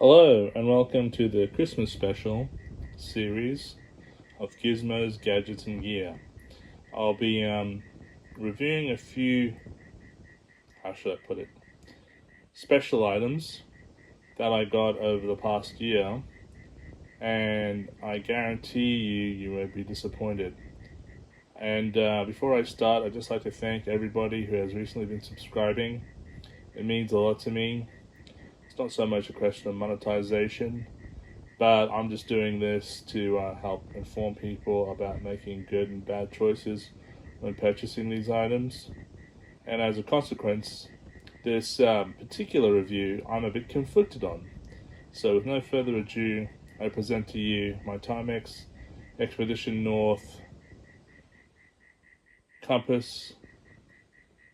Hello, and welcome to the Christmas special series of Gizmos, Gadgets, and Gear. I'll be reviewing a few, how should I put it, special items that I got over the past year, and I guarantee you won't be disappointed. And before I start, I'd just like to thank everybody who has recently been subscribing. It means a lot to me. It's not so much a question of monetization, but I'm just doing this to help inform people about making good and bad choices when purchasing these items. And as a consequence, this particular review I'm a bit conflicted on. So with no further ado, I present to you my TIMEX Expedition North compass,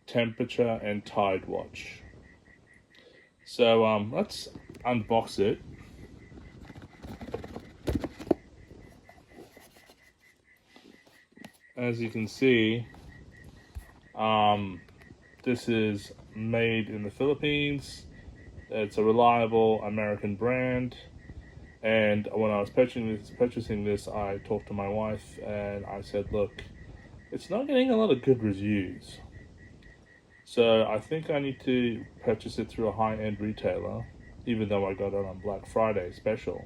temperature, and tide watch. So let's unbox it. As you can see, this is made in the Philippines. It's a reliable American brand. And when I was purchasing this, I talked to my wife and I said, look, it's not getting a lot of good reviews. So I think I need to purchase it through a high-end retailer, even though I got it on Black Friday special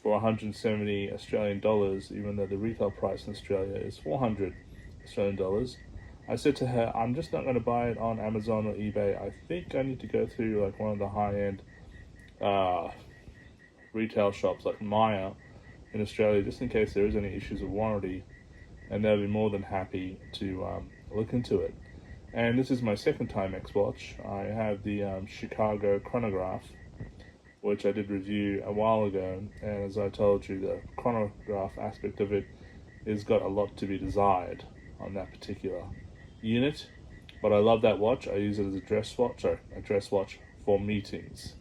for 170 Australian dollars, even though the retail price in Australia is 400 Australian dollars. I said to her, I'm just not going to buy it on Amazon or eBay. I think I need to go through like one of the high-end retail shops like Maya in Australia, just in case there is any issues with warranty, and they'll be more than happy to look into it. And this is my second TIMEX watch. I have the Chicago chronograph, which I did review a while ago, and as I told you, the chronograph aspect of it has got a lot to be desired on that particular unit. But I love that watch. I use it as a dress watch for meetings.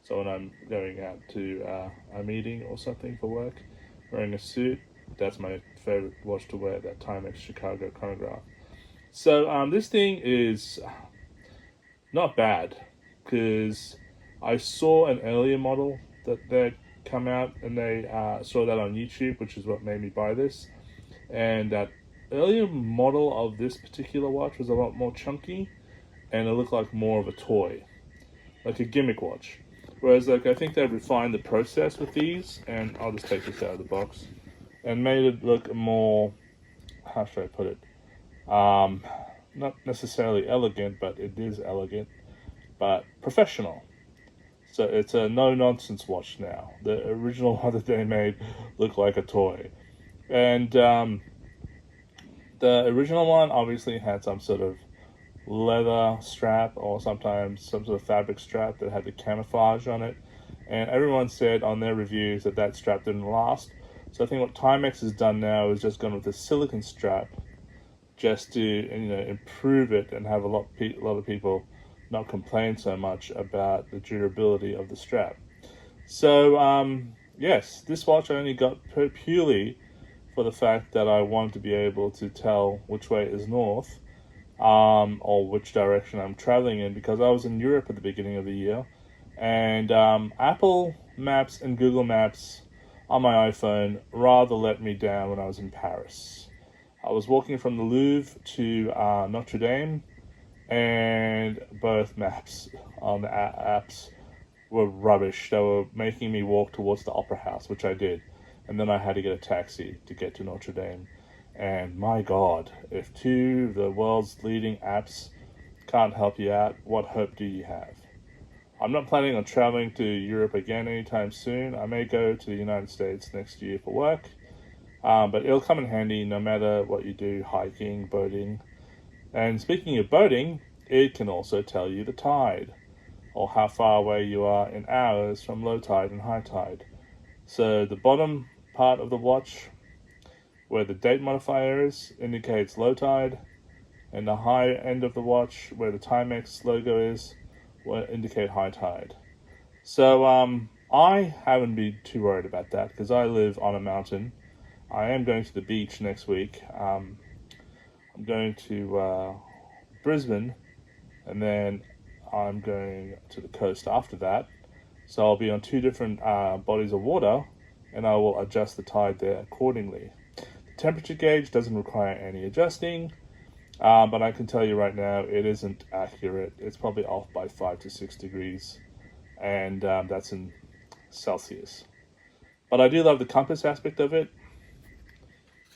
So when I'm going out to a meeting or something for work, wearing a suit, that's my favorite watch to wear, that Timex Chicago chronograph. So this thing is not bad, because I saw an earlier model that they'd come out, and they saw that on YouTube, which is what made me buy this. And that earlier model of this particular watch was a lot more chunky, and it looked like more of a toy, like a gimmick watch. Whereas, like, I think they refined the process with these, and I'll just take this out of the box, and made it look more, how should I put it? Not necessarily elegant, but it is elegant, but professional. So it's a no-nonsense watch now. The original one that they made looked like a toy. And the original one obviously had some sort of leather strap, or sometimes some sort of fabric strap that had the camouflage on it. And everyone said on their reviews that that strap didn't last. So I think what Timex has done now is just gone with a silicone strap, just to improve it and have a lot of people not complain so much about the durability of the strap. So yes, this watch I only got purely for the fact that I wanted to be able to tell which way is north, or which direction I'm traveling in, because I was in Europe at the beginning of the year, and Apple Maps and Google Maps on my iPhone rather let me down when I was in Paris. I was walking from the Louvre to Notre Dame, and both maps on the apps were rubbish. They were making me walk towards the Opera House, which I did, and then I had to get a taxi to get to Notre Dame. And my God, if two of the world's leading apps can't help you out, what hope do you have? I'm not planning on traveling to Europe again anytime soon. I may go to the United States next year for work, but it'll come in handy no matter what you do, hiking, boating. And speaking of boating, it can also tell you the tide, or how far away you are in hours from low tide and high tide. So the bottom part of the watch, where the date modifier is, indicates low tide, and the high end of the watch, where the Timex logo is, will indicate high tide. So I haven't been too worried about that, because I live on a mountain. I am going to the beach next week. I'm going to Brisbane, and then I'm going to the coast after that. So I'll be on 2 different bodies of water, and I will adjust the tide there accordingly. The temperature gauge doesn't require any adjusting, but I can tell you right now it isn't accurate. It's probably off by 5 to 6 degrees, and that's in Celsius. But I do love the compass aspect of it.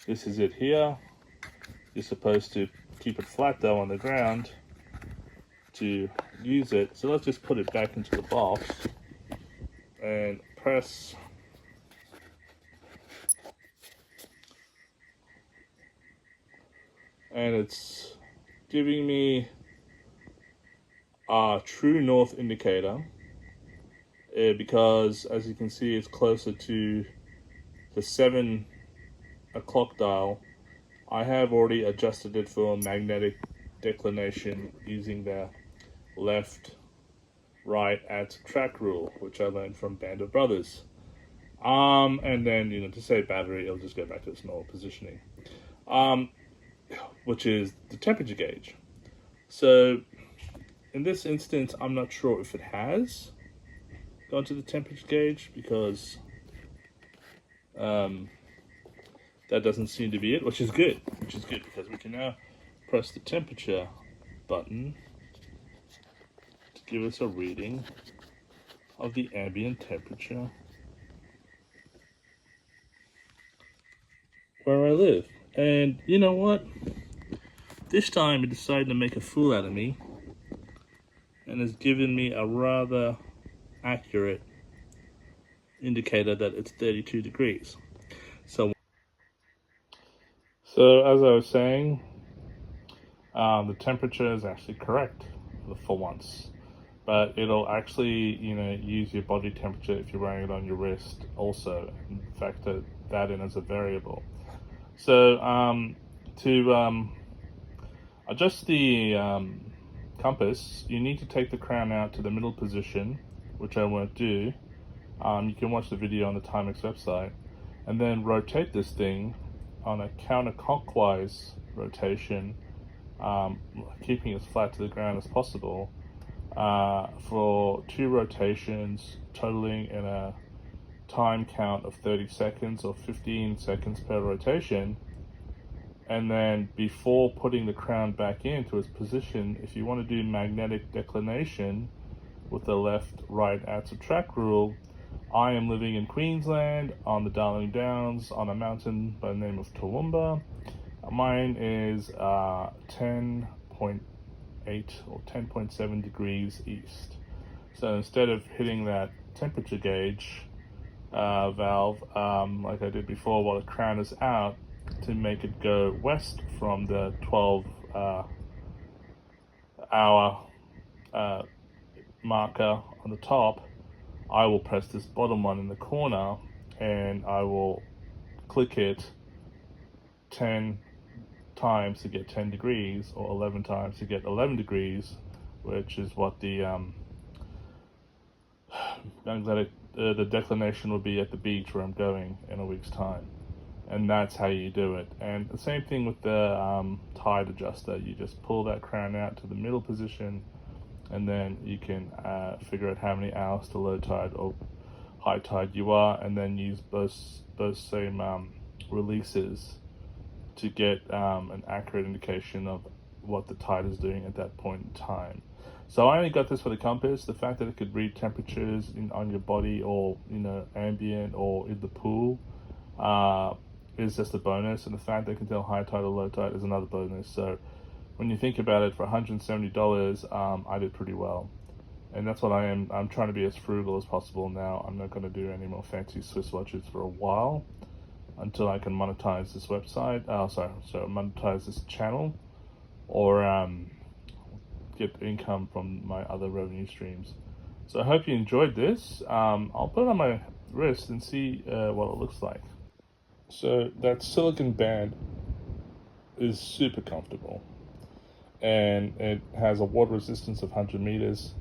This is it here. You're supposed to keep it flat though on the ground to use it. So let's just put it back into the box and press. And it's giving me a true north indicator because, as you can see, it's closer to the 7 o'clock dial. I have already adjusted it for magnetic declination using the left right add subtract rule, which I learned from Band of Brothers. And then, to save battery, it'll just go back to its normal positioning, which is the temperature gauge. So in this instance, I'm not sure if it has gone to the temperature gauge because that doesn't seem to be it, which is good because we can now press the temperature button to give us a reading of the ambient temperature where I live. And you know what? This time it decided to make a fool out of me and has given me a rather accurate indicator that it's 32 degrees. So as I was saying, the temperature is actually correct for once, but it'll actually, use your body temperature if you're wearing it on your wrist also, and factor that in as a variable. So to adjust the compass, you need to take the crown out to the middle position, which I won't do. You can watch the video on the TIMEX website, and then rotate this thing on a counterclockwise rotation, keeping as flat to the ground as possible, for 2 rotations, totaling in a time count of 30 seconds or 15 seconds per rotation. And then before putting the crown back into its position, if you want to do magnetic declination with the left-right add subtract rule, I am living in Queensland on the Darling Downs on a mountain by the name of Toowoomba. Mine is 10.8 or 10.7 degrees east. So instead of hitting that temperature gauge valve like I did before while the crown is out to make it go west from the 12 hour marker on the top, I will press this bottom one in the corner and I will click it 10 times to get 10 degrees or 11 times to get 11 degrees, which is what the the declination will be at the beach where I'm going in a week's time. And that's how you do it. And the same thing with the tide adjuster. You just pull that crown out to the middle position, and then you can figure out how many hours to low tide or high tide you are, and then use those same releases to get an accurate indication of what the tide is doing at that point in time. So I only got this for the compass. The fact that it could read temperatures on your body or ambient or in the pool is just a bonus, and the fact that it can tell high tide or low tide is another bonus. So when you think about it, for $170, I did pretty well. And that's what I'm trying to be as frugal as possible now. I'm not going to do any more fancy Swiss watches for a while until I can monetize this website. Monetize this channel, or get income from my other revenue streams. So I hope you enjoyed this. I'll put it on my wrist and see what it looks like. So that silicone band is super comfortable, and it has a water resistance of 100 meters.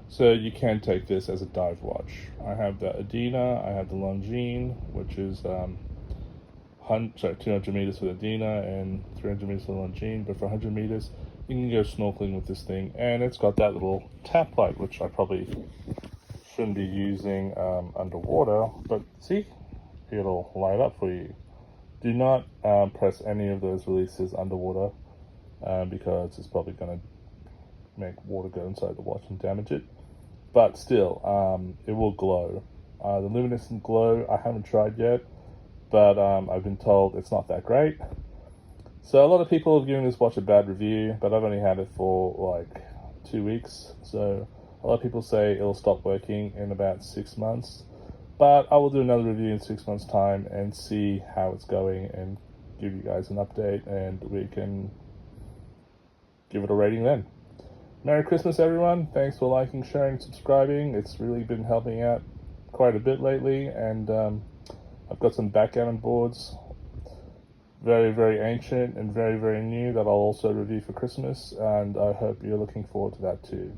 So you can take this as a dive watch. I have the Adina, I have the Longines, which is 200 meters for the Adina and 300 meters for the Longines. But for 100 meters, you can go snorkeling with this thing, and it's got that little tap light, which I probably shouldn't be using underwater, but see, it'll light up for you. Do not press any of those releases underwater because it's probably going to make water go inside the watch and damage it. But still, it will glow. The luminescent glow, I haven't tried yet, but I've been told it's not that great. So a lot of people have given this watch a bad review, but I've only had it for like 2 weeks. So a lot of people say it'll stop working in about 6 months. But I will do another review in 6 months' time and see how it's going and give you guys an update, and we can give it a rating then. Merry Christmas, everyone. Thanks for liking, sharing, subscribing. It's really been helping out quite a bit lately, and I've got some backgammon boards, very, very ancient and very, very new, that I'll also review for Christmas, and I hope you're looking forward to that too.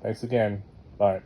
Thanks again. Bye.